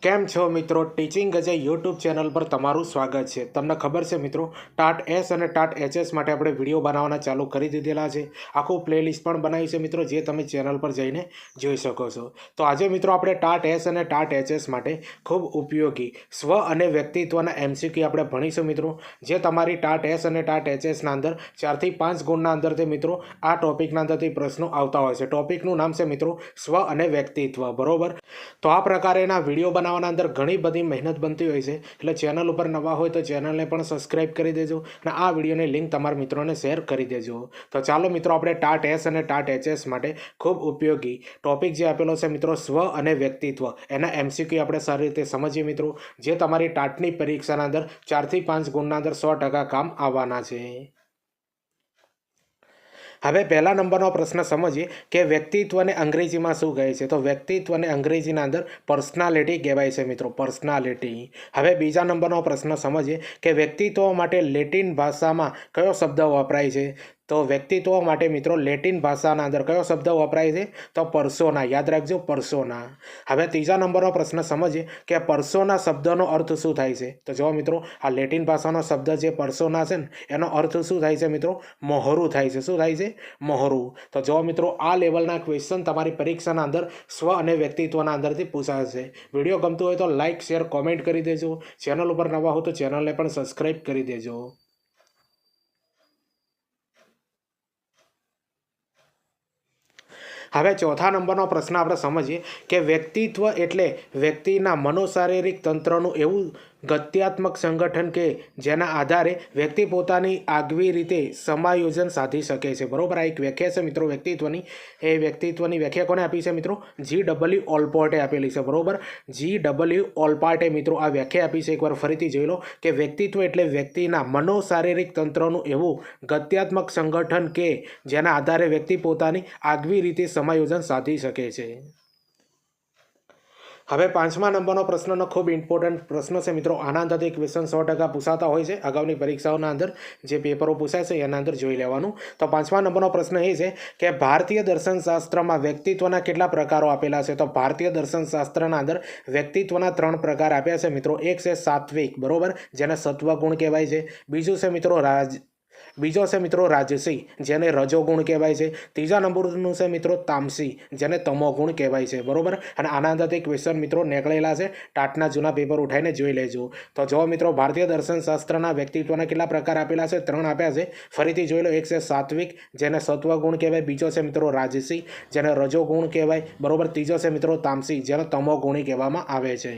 કેમ છો મિત્રો? ટીચિંગ અજય યુટ્યુબ ચેનલ પર તમારું સ્વાગત છે. તમને ખબર છે મિત્રો, ટાટ એસ અને ટાટ એચએસ માટે આપણે વિડીયો બનાવવાના ચાલુ કરી દીધેલા છે. આખું પ્લેલિસ્ટ પણ બનાવી છે મિત્રો, જે તમે ચેનલ પર જઈને જોઈ શકો છો. તો આજે મિત્રો આપણે ટાટ એસ અને ટાટ એચએસ માટે ખૂબ ઉપયોગી સ્વ અને વ્યક્તિત્વના એમસીક્યુ આપણે ભણીશું મિત્રો, જે તમારી ટાટ એસ અને ટાટ એચએસના અંદર 4 થી 5 ગુણના અંદરથી મિત્રો આ ટોપિકના અંદરથી પ્રશ્નો આવતા હોય છે. ટોપિકનું નામ છે મિત્રો સ્વ અને વ્યક્તિત્વ, બરોબર? તો આ પ્રકારેના વિડીયો બનાવવાના અંદર ઘણી બધી મહેનત બનતી હોય છે, એટલે ચેનલ ઉપર નવા હોય તો ચેનલને પણ સબસ્ક્રાઈબ કરી દેજો અને આ વિડીયોની લિંક તમારા મિત્રોને શેર કરી દેજો. તો ચાલો મિત્રો, આપણે ટાટ એસ અને ટાટ એચએસ માટે ખૂબ ઉપયોગી ટોપિક જે આપેલો છે મિત્રો, સ્વ અને વ્યક્તિત્વ, એના એમસીક્યુ આપણે સારી રીતે સમજીએ મિત્રો, જે તમારી ટાટની પરીક્ષાના અંદર 4 થી 5 ગુણના અંદર 100% કામ આવવાના છે. હવે પહેલા નંબરનો પ્રશ્ન સમજીએ કે વ્યક્તિત્વને અંગ્રેજીમાં શું કહે છે. તો વ્યક્તિત્વને અંગ્રેજીના અંદર પર્સનાલિટી કહેવાય છે મિત્રો, પર્સનાલિટી. હવે બીજા નંબરનો પ્રશ્ન સમજીએ કે વ્યક્તિત્વ માટે લેટિન ભાષામાં કયો શબ્દ વપરાય છે. તો વ્યક્તિત્વ માટે મિત્રો લેટિન ભાષાના અંદર કયો શબ્દ વપરાય છે? તો પર્સોના. યાદ રાખજો, પર્સોના. હવે ત્રીજા નંબરનો પ્રશ્ન સમજીએ કે પર્સોના શબ્દનો અર્થ શું થાય છે. તો જો મિત્રો, આ લેટિન ભાષાનો શબ્દ જે પર્સોના છે ને, એનો અર્થ શું થાય છે મિત્રો? મોહરું થાય છે. શું થાય છે? મોહરું. તો જો મિત્રો, આ લેવલના ક્વેશ્ચન તમારી પરીક્ષાના અંદર સ્વ અને વ્યક્તિત્વના અંદરથી પૂછાશે. વિડીયો ગમતો હોય તો લાઇક, શેર, કોમેન્ટ કરી દેજો. ચેનલ ઉપર નવા હો તો ચેનલને પણ સબસ્ક્રાઈબ કરી દેજો. હવે ચોથા નંબરનો પ્રશ્ન આપણે સમજીએ કે વ્યક્તિત્વ એટલે વ્યક્તિના મનોશારીરિક તંત્રનું એવું ગત્યાત્મક સંગઠન કે જેના આધારે વ્યક્તિ પોતાની આગવી રીતે સમાયોજન સાધી શકે છે. બરોબર, આ એક વ્યાખ્યા છે મિત્રો વ્યક્તિત્વની. એ વ્યક્તિત્વની વ્યાખ્યા કોને આપી છે મિત્રો? G.W. ઓલપોર્ટે આપેલી છે. બરોબર, G.W. ઓલપોર્ટે મિત્રો આ વ્યાખ્યા આપી છે. એકવાર ફરીથી જોઈ લો કે વ્યક્તિત્વ એટલે વ્યક્તિના મનોશારીરિક તંત્રનું એવું ગત્યાત્મક સંગઠન કે જેના આધારે વ્યક્તિ પોતાની આગવી રીતે સમાયોજન સાધી શકે છે. હવે પાંચમા નંબરનો પ્રશ્નનો ખૂબ ઇમ્પોર્ટન્ટ પ્રશ્ન છે મિત્રો. આના અંદરથી ક્વેશ્ચન 100% પૂછાતા હોય છે. અગાઉની પરીક્ષાઓના અંદર જે પેપરો પૂછાય છે એના અંદર જોઈ લેવાનું. તો પાંચમા નંબરનો પ્રશ્ન એ છે કે ભારતીય દર્શનશાસ્ત્રમાં વ્યક્તિત્વના કેટલા પ્રકારો આપેલા છે. તો ભારતીય દર્શનશાસ્ત્રના અંદર વ્યક્તિત્વના 3 પ્રકાર આપ્યા છે મિત્રો. એક છે સાત્વિક, બરોબર, જેને સત્વગુણ કહેવાય છે. બીજું છે મિત્રો રાજસી, જેને રજોગુણ કહેવાય છે. ત્રીજા નંબરનું છે મિત્રો તામસી, જેને તમોગુણ કહેવાય છે. બરોબર, અને આના અંદરથી ક્વેશ્ચન મિત્રો નીકળેલા છે. ટાટના જૂના પેપર ઉઠાઈને જોઈ લેજો. તો જો મિત્રો, ભારતીય દર્શનશાસ્ત્રના વ્યક્તિત્વના કેટલા પ્રકાર આપેલા છે? 3 આપ્યા છે. ફરીથી જોઈ લો. એક છે સાત્વિક, જેને સત્વગુણ કહેવાય. બીજો છે મિત્રો રાજસી, જેને રજોગુણ કહેવાય. બરોબર, ત્રીજો છે મિત્રો તામસી, જેને તમોગુણી કહેવામાં આવે છે.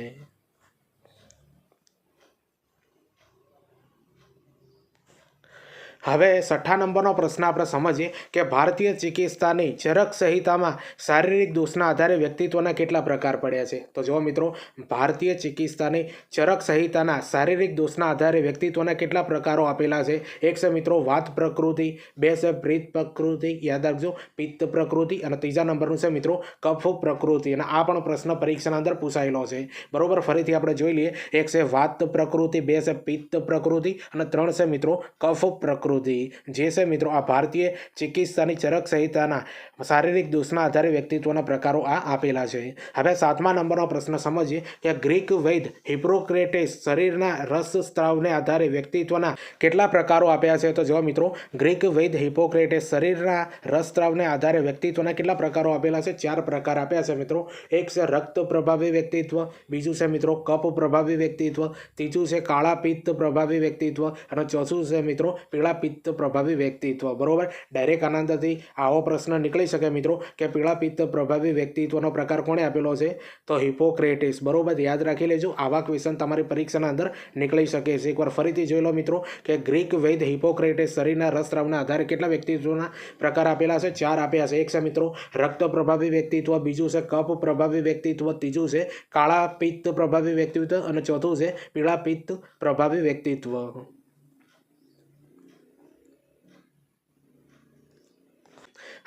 હવે છઠ્ઠા નંબરનો પ્રશ્ન આપણે સમજીએ કે ભારતીય ચિકિત્સાની ચરક સંહિતામાં શારીરિક દોષના આધારે વ્યક્તિત્વના કેટલા પ્રકાર પડ્યા છે. તો જો મિત્રો, ભારતીય ચિકિત્સાની ચરક સંહિતાના શારીરિક દોષના આધારે વ્યક્તિત્વના કેટલા પ્રકારો આપેલા છે. એક છે મિત્રો વાત પ્રકૃતિ, બે છે પ્રીત પ્રકૃતિ, યાદ રાખજો, પિત્ત પ્રકૃતિ, અને ત્રીજા નંબરનું છે મિત્રો કફ પ્રકૃતિ. અને આ પણ પ્રશ્ન પરીક્ષાના અંદર પૂછાયેલો છે. બરોબર, ફરીથી આપણે જોઈ લઈએ. એક છે વાત પ્રકૃતિ, બે છે પિત્ત પ્રકૃતિ, અને 3 છે મિત્રો કફ પ્રકૃતિ. જે છે મિત્રો આ ભારતીય ચિકિત્સાની ચરક સંહિતાના શારીરિક દોષના આધારે વ્યક્તિત્વના પ્રકારો આ આપેલા છે. હવે 7મા નંબરનો પ્રશ્ન સમજીએ કે ગ્રીક વૈદ્ય હિપ્પોક્રેટસ શરીરના રસસ્રાવને આધારે વ્યક્તિત્વના કેટલા પ્રકારો આપ્યા છે. તો જો મિત્રો, ગ્રીક વૈદ્ય હિપ્પોક્રેટસ શરીરના રસસ્રાવને આધારે વ્યક્તિત્વના કેટલા પ્રકારો આપેલા છે? 4 પ્રકાર આપ્યા છે મિત્રો. એક છે રક્ત પ્રભાવી વ્યક્તિત્વ, બીજું છે મિત્રો કફ પ્રભાવી વ્યક્તિત્વ, ત્રીજું છે કાળા પિત્ત પ્રભાવી વ્યક્તિત્વ, અને ચોથું છે મિત્રો પીળા પિત્ત પ્રભાવી વ્યક્તિત્વ. બરોબર, ડાયરેક્ટ આનંદથી આવો પ્રશ્ન નીકળી શકે મિત્રો કે પીળા પિત્ત પ્રભાવી વ્યક્તિત્વનો પ્રકાર કોણે આપેલો છે? તો હિપ્પોક્રેટસ. બરોબર, યાદ રાખી લેજો. આવા ક્વેશ્ચન તમારી પરીક્ષાના અંદર નીકળી શકે છે. એકવાર ફરીથી જોઈ લો મિત્રો કે ગ્રીક વૈદ્ય હિપ્પોક્રેટસ શરીરના રસસ્રાવના આધારે કેટલા વ્યક્તિત્વના પ્રકાર આપેલા છે? 4 આપ્યા છે. એક છે મિત્રો રક્ત પ્રભાવી વ્યક્તિત્વ, બીજું છે કફ પ્રભાવી વ્યક્તિત્વ, ત્રીજું છે કાળા પિત્ત પ્રભાવી વ્યક્તિત્વ, અને ચોથું છે પીળા પિત્ત પ્રભાવી વ્યક્તિત્વ.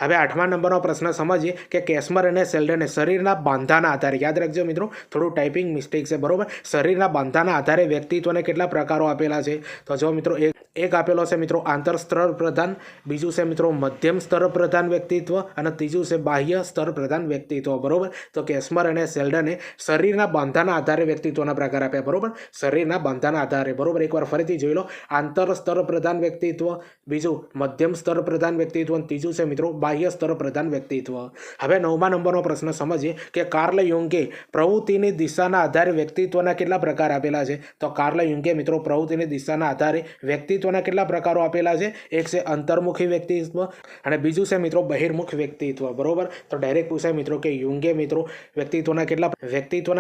હવે 8મા નંબરનો પ્રશ્ન સમજીએ કે કેસ્મર અને સેલ્ડને શરીરના બાંધાના આધારે, યાદ રાખજો મિત્રો, થોડું ટાઈપિંગ મિસ્ટેક છે, બરોબર, શરીરના બાંધાના આધારે વ્યક્તિત્વને કેટલા પ્રકારો આપેલા છે? તો જો મિત્રો એક આપેલો છે મિત્રો આંતર સ્તર પ્રધાન, બીજું છે મિત્રો મધ્યમ સ્તર પ્રધાન વ્યક્તિત્વ અને ત્રીજું છે બાહ્ય સ્તર પ્રધાન વ્યક્તિત્વ, બરોબર. તો કેસ્મર અને સેલ્ડને શરીરના બાંધાના આધારે વ્યક્તિત્વના પ્રકાર આપ્યા, બરોબર, શરીરના બાંધાના આધારે, બરોબર. એકવાર ફરીથી જોઈ લો, આંતર સ્તર પ્રધાન વ્યક્તિત્વ, બીજું મધ્યમ સ્તર પ્રધાન વ્યક્તિત્વ અને ત્રીજું છે મિત્રો બાહ્ય સ્તર પ્રધાન વ્યક્તિત્વ. હવે 9મા નંબરનો પ્રશ્ન સમજીએ કે કાર્લ યુંગે પ્રવૃત્તિની દિશાના આધારે વ્યક્તિત્વના કેટલા પ્રકાર આપેલા છે? તો કાર્લ યુંગે મિત્રો પ્રવૃત્તિની દિશાના આધારે વ્યક્તિત્વના કેટલા પ્રકારો આપેલા છે? એક છે અંતર્મુખી વ્યક્તિત્વ અને બીજું છે મિત્રો બહિર્મુખ વ્યક્તિત્વ, બરોબર. તો ડાયરેક્ટ પૂછાય મિત્રો કે યુંગે મિત્રો વ્યક્તિત્વના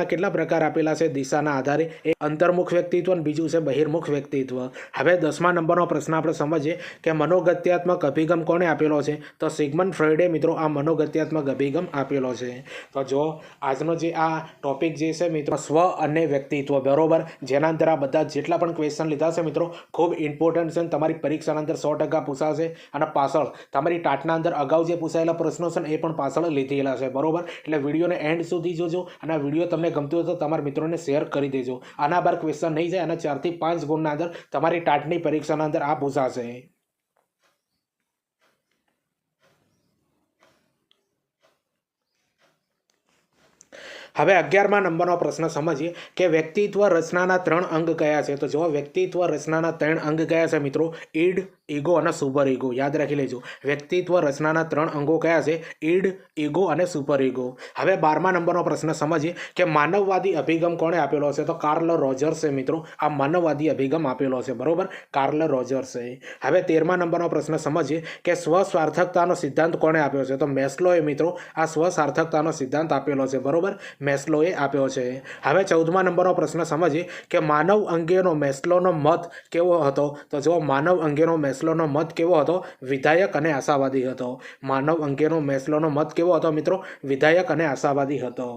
કેટલા પ્રકાર આપેલા છે દિશાના આધારે? એક અંતર્મુખ વ્યક્તિત્વ અને બીજું છે બહિર્મુખ વ્યક્તિત્વ. હવે 10મા નંબરનો પ્રશ્ન આપણે સમજીએ કે મનોગત્યાત્મક અભિગમ કોણે આપેલો છે? તો સિગમન્ડ ફ્રોઈડે મિત્રો આ મનોગત્યાત્મક અભિગમ આપેલો છે. તો જો આજનો જે આ ટોપિક જે છે મિત્રો સ્વ અને વ્યક્તિત્વ, બરોબર, જેના અંદર આ બધા જેટલા પણ ક્વેશ્ચન લીધા છે મિત્રો ખૂબ ઇમ્પોર્ટન્ટ છે, તમારી પરીક્ષાના અંદર 100% પૂછાશે અને પાછળ તમારી ટાટના અંદર અગાઉ જે પૂછાયેલા પ્રશ્નો છે ને એ પણ પાછળ લીધેલા છે, બરોબર. એટલે વિડીયોને એન્ડ સુધી જોજો અને આ વિડીયો તમને ગમતું હોય તો તમારા મિત્રોને શેર કરી દેજો. આના બાર ક્વેશ્ચન નહીં જાય અને 4 થી 5 ગુણના અંદર તમારી ટાટની પરીક્ષાના અંદર આ પૂછાશે. હવે 11મા નંબરનો પ્રશ્ન સમજીએ કે વ્યક્તિત્વ રચનાના 3 અંગ કયા છે? તો જો વ્યક્તિત્વ રચનાના 3 અંગ કયા છે મિત્રો? ઈડ, ઈગો અને સુપર ઈગો. યાદ રાખી લેજો, વ્યક્તિત્વ રચનાના 3 અંગો કયા છે? ઈડ, ઈગો અને સુપર ઈગો. હવે 12મા નંબરનો પ્રશ્ન સમજીએ કે માનવવાદી અભિગમ કોણે આપેલો છે? તો કાર્લ રોજર્સે મિત્રો આ માનવવાદી અભિગમ આપેલો છે, બરોબર, કાર્લ રોજર્સે. હવે 13મા નંબરનો પ્રશ્ન સમજીએ કે સ્વસાર્થકતાનો સિદ્ધાંત કોણે આપ્યો છે? તો મેસ્લોએ મિત્રો આ સ્વસાર્થકતાનો સિદ્ધાંત આપેલો છે, બરોબર, મેસ્લોએ આપ્યો છે. હવે 14મા નંબરનો પ્રશ્ન સમજીએ કે માનવ અંગેનો મેસ્લોનો મત કેવો હતો? તો જો માનવ અંગેનો મેસ્લોનો મત કેવો હતો? વિધાયક અને આશાવાદી હતો. માનવ અંગેનો મેસ્લોનો મત કેવો હતો મિત્રો? વિધાયક અને આશાવાદી હતો.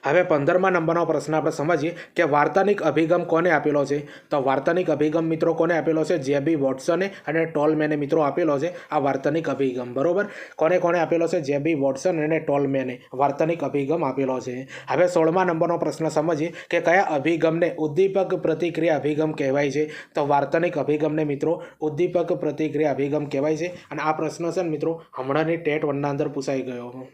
હવે 15મા નંબરનો પ્રશ્ન આપણે સમજીએ કે વાર્તાનિક અભિગમ કોને આપેલો છે? તો વાર્તાનિક અભિગમ મિત્રો કોને આપેલો છે? જેબી વોટસને અને ટોલમેને મિત્રો આપેલો છે આ વાર્તાનિક અભિગમ, બરોબર. કોને આપેલો છે? જેબી વોટસન અને ટોલમેને વાર્તાનિક અભિગમ આપેલો છે. હવે 16મા નંબરનો પ્રશ્ન સમજીએ કે કયા અભિગમને ઉદ્દીપક પ્રતિક્રિયા અભિગમ કહેવાય છે? તો વાર્તાનિક અભિગમને મિત્રો ઉદ્દીપક પ્રતિક્રિયા અભિગમ કહેવાય છે અને આ પ્રશ્ન છે ને મિત્રો હમણાંની ટેટ 1ના અંદર પૂછાઈ ગયો.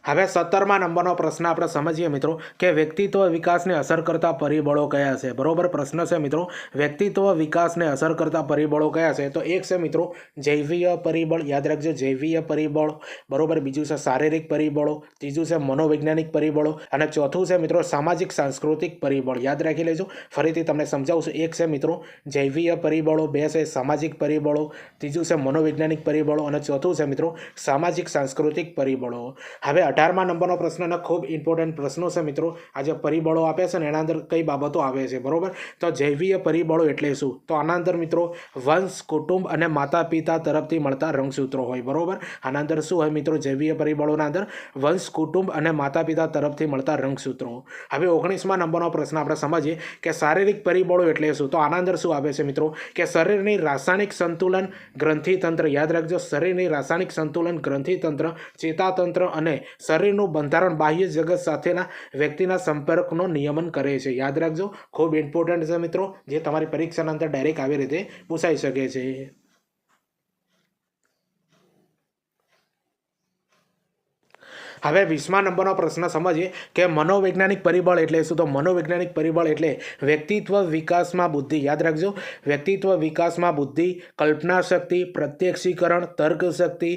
હવે 17મા નંબરનો પ્રશ્ન આપણે સમજીએ મિત્રો કે વ્યક્તિત્વ વિકાસને અસર કરતા પરિબળો કયા છે? બરોબર, પ્રશ્ન છે મિત્રો વ્યક્તિત્વ વિકાસને અસર કરતા પરિબળો કયા છે? તો એક છે મિત્રો જૈવીય પરિબળ, યાદ રાખજો, જૈવીય પરિબળ, બરોબર, બીજું છે શારીરિક પરિબળો, ત્રીજું છે મનોવૈજ્ઞાનિક પરિબળો અને ચોથું છે મિત્રો સામાજિક સાંસ્કૃતિક પરિબળ. યાદ રાખી લેજો, ફરીથી તમને સમજાવું છું. એક છે મિત્રો જૈવીય પરિબળો, બે છે સામાજિક પરિબળો, ત્રીજું છે મનોવૈજ્ઞાનિક પરિબળો અને ચોથું છે મિત્રો સામાજિક સાંસ્કૃતિક પરિબળો. હવે 18મા નંબરનો પ્રશ્ન અને ખૂબ ઇમ્પોર્ટન્ટ પ્રશ્નો છે મિત્રો. આ જે પરિબળો આપે છે ને એના અંદર કઈ બાબતો આવે છે, બરોબર. તો જૈવીય પરિબળો એટલે શું? તો આના અંદર મિત્રો વંશ, કુટુંબ અને માતા પિતા તરફથી મળતા રંગસૂત્રો હોય, બરોબર. આના અંદર શું હોય મિત્રો? જૈવીય પરિબળોના અંદર વંશ, કુટુંબ અને માતા પિતા તરફથી મળતા રંગસૂત્રો. હવે 19મા નંબરનો પ્રશ્ન આપણે સમજીએ કે શારીરિક પરિબળો એટલે શું? તો આના અંદર શું આવે છે મિત્રો કે શરીરની રાસાયણિક સંતુલન, ગ્રંથિતંત્ર, યાદ રાખજો, શરીરની રાસાયણિક સંતુલન, ગ્રંથિતંત્ર, ચેતાતંત્ર અને શરીરનું બંધારણ બાહ્ય જગત સાથેના વ્યક્તિના સંપર્કનો નિયમન કરે છે. યાદ રાખજો, ખૂબ ઇમ્પોર્ટન્ટ છે મિત્રો, જે તમારી પરીક્ષાના અંદર ડાયરેક્ટ આવી રીતે પૂછાઈ શકે છે. હવે 20મા નંબરનો પ્રશ્ન સમજીએ કે મનોવૈજ્ઞાનિક પરિબળ એટલે શું? તો મનોવૈજ્ઞાનિક પરિબળ એટલે વ્યક્તિત્વ વિકાસમાં બુદ્ધિ, યાદ રાખજો, વ્યક્તિત્વ વિકાસમાં બુદ્ધિ, કલ્પના શક્તિ, પ્રત્યક્ષીકરણ, તર્ક શક્તિ,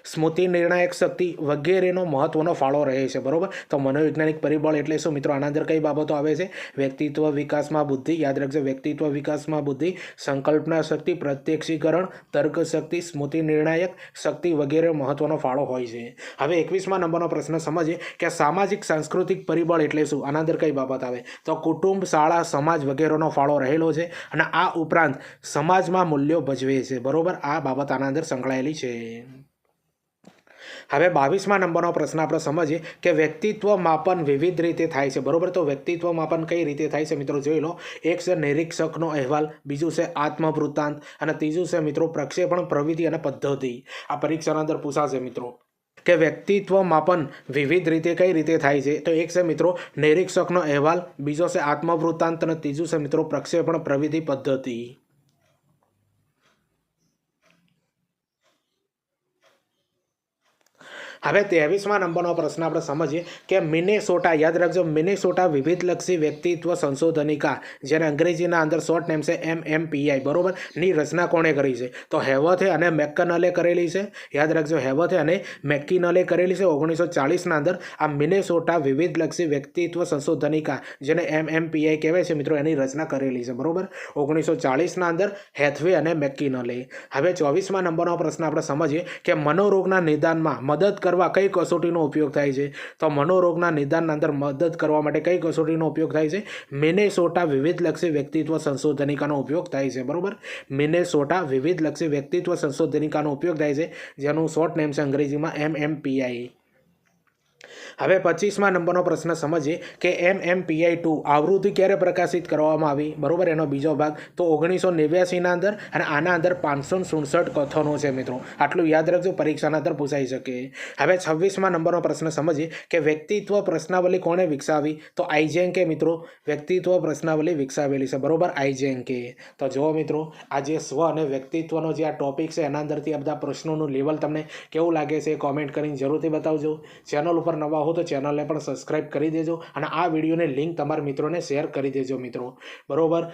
સ્મૃતિ નિર્ણાયક શક્તિ વગેરેનો મહત્વનો ફાળો રહે છે, બરોબર. તો મનોવૈજ્ઞાનિક પરિબળ એટલે શું મિત્રો? આના અંદર કઈ બાબતો આવે છે? વ્યક્તિત્વ વિકાસમાં બુદ્ધિ, યાદ રાખજો, વ્યક્તિત્વ વિકાસમાં બુદ્ધિ, સંકલ્પના શક્તિ, પ્રત્યક્ષીકરણ, તર્ક શક્તિ, સ્મૃતિ નિર્ણાયક શક્તિ વગેરે મહત્વનો ફાળો હોય છે. હવે 21મા નંબરનો પ્રશ્ન સમજીએ કે સામાજિક સાંસ્કૃતિક પરિબળ એટલે શું? આના અંદર કઈ બાબત આવે? તો કુટુંબ, શાળા, સમાજ વગેરેનો ફાળો રહેલો છે અને આ ઉપરાંત સમાજમાં મૂલ્યો ભજવે છે, બરોબર. આ બાબત આના અંદર સંકળાયેલી છે. હવે 22મા નંબરનો પ્રશ્ન આપણે સમજીએ કે વ્યક્તિત્વ માપન વિવિધ રીતે થાય છે, બરોબર. તો વ્યક્તિત્વ માપન કઈ રીતે થાય છે મિત્રો જોઈ લો. એક છે નિરીક્ષકનો અહેવાલ, બીજું છે આત્મવૃત્તાંત અને ત્રીજું છે મિત્રો પ્રક્ષેપણ પ્રવિધિ અને પદ્ધતિ. આ પરીક્ષાના અંદર પૂછાશે મિત્રો કે વ્યક્તિત્વ માપન વિવિધ રીતે કઈ રીતે થાય છે. તો એક છે મિત્રો નિરીક્ષકનો અહેવાલ, બીજો છે આત્મવૃત્તાંત અને ત્રીજું છે મિત્રો પ્રક્ષેપણ પ્રવિધિ પદ્ધતિ. હવે 23મા નંબરનો પ્રશ્ન આપણે સમજીએ કે મિનેસોટા, યાદ રાખજો મિનેસોટા વિવિધલક્ષી વ્યક્તિત્વ સંશોધનિકા, જેને અંગ્રેજીના અંદર શોર્ટ નેમ છે MMPI, બરોબર, ની રચના કોણે કરી છે. તો હેવથે અને મેકકનલે કરેલી છે. યાદ રાખજો હેવથે અને મેકકનલે કરેલી છે 1940ના અંદર. આ મિનેસોટા વિવિધલક્ષી વ્યક્તિત્વ સંશોધનિકા, જેને MMPI કહેવાય છે મિત્રો, એની રચના કરેલી છે, બરોબર, 1940ના અંદર હેથવે અને મેકકનલે. હવે 24મા નંબરનો પ્રશ્ન આપણે સમજીએ કે મનોરોગના નિદાનમાં મદદ કરવા કઈ કસોટીનો ઉપયોગ થાય છે. તો મનોરોગના નિદાનના અંદર મદદ કરવા માટે કઈ કસોટીનો ઉપયોગ થાય છે. મિનેસોટા વિવિધલક્ષી વ્યક્તિત્વ સંશોધનિકાનો ઉપયોગ થાય છે, બરોબર. મિનેસોટા વિવિધલક્ષી વ્યક્તિત્વ સંશોધનિકાનો ઉપયોગ થાય છે, જેનું શોર્ટ નેમ છે અંગ્રેજીમાં MMPI. હવે 25મા નંબરનો પ્રશ્ન સમજીએ કે MMPI-2 આવૃત્તિ ક્યારે પ્રકાશિત કરવામાં આવી, બરોબર, એનો બીજો ભાગ. તો 1989ના અંદર, અને આના અંદર 567 કથનો છે મિત્રો. આટલું યાદ રાખજો, પરીક્ષાના અંદર પૂછાઈ શકે. હવે 26મા નંબરનો પ્રશ્ન સમજીએ કે વ્યક્તિત્વ પ્રશ્નાવલી કોણે વિકસાવી. તો આઈઝેન્કે મિત્રો વ્યક્તિત્વ પ્રશ્નાવલી વિકસાવેલી છે, બરોબર, આઈઝેન્કે. તો જુઓ મિત્રો, આ જે સ્વ અને વ્યક્તિત્વનો જે આ ટોપિક છે એના અંદરથી આ બધા પ્રશ્નોનું લેવલ તમને કેવું લાગે છે કોમેન્ટ કરીને જરૂરથી બતાવજો. ચેનલ ઉપર નવા હો તો ચેનલને પણ સબસ્ક્રાઇબ કરી દેજો અને આ વિડીયોની લિંક તમારા મિત્રોને શેર કરી દેજો મિત્રો, બરોબર.